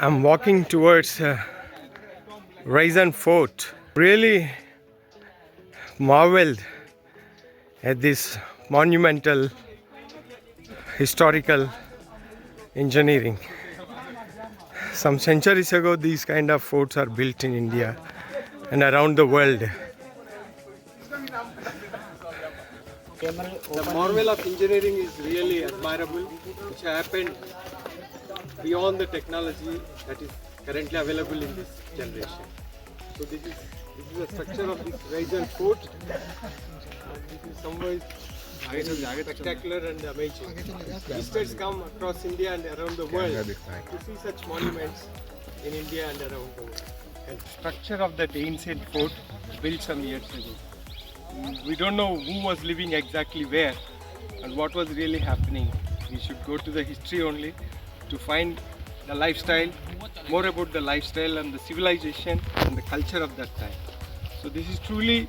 I'm walking towards Raisin Fort. Really marveled at this monumental historical engineering. Some centuries ago, these kind of forts are built in India and around the world. The marvel of engineering is really admirable, which happened beyond the technology that is currently available in this generation. So this is the structure of this Raisin Fort. This is somewhere spectacular and amazing. Visitors come across India and around the world to see such monuments in India and around the world. And structure of that ancient fort built some years ago. We don't know who was living exactly where and what was really happening. We should go to the history only to find the lifestyle, more about the lifestyle and the civilization and the culture of that time. So this is truly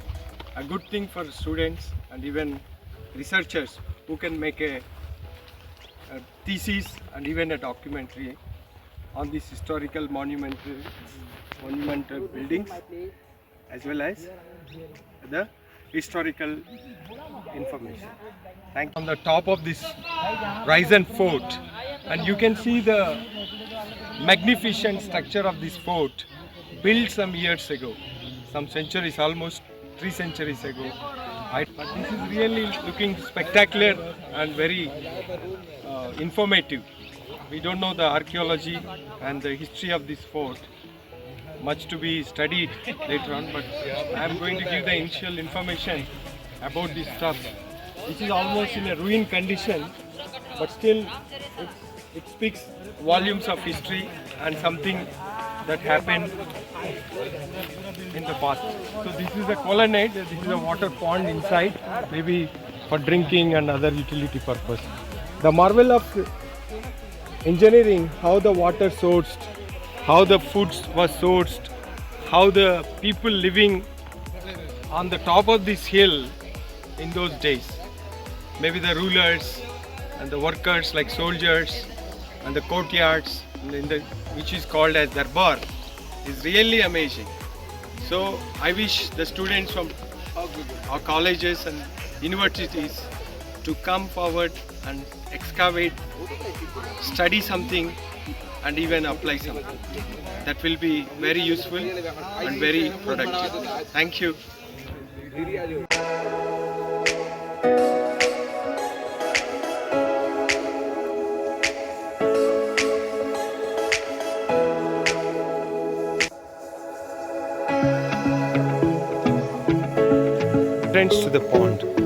a good thing for students and even researchers who can make a thesis and even a documentary on these historical monumental buildings as well as the historical information. Thank you. On the top of this Raisin Fort, and you can see the magnificent structure of this fort built some years ago, some centuries, almost 3 centuries ago. But this is really looking spectacular and very informative. We don't know the archaeology and the history of this fort, much to be studied later on, but I am going to give the initial information about this stuff. This is almost in a ruined condition, but still it speaks volumes of history and something that happened in the past. So this is a colonnade, this is a water pond inside, maybe for drinking and other utility purpose. The marvel of engineering, how the water sourced, how the foods was sourced, how the people living on the top of this hill in those days, maybe the rulers and the workers like soldiers and the courtyards which is called as Darbar, is really amazing. So I wish the students from our colleges and universities to come forward and excavate, study something and even apply something. That will be very useful and very productive. Thank you. Entrance to the pond.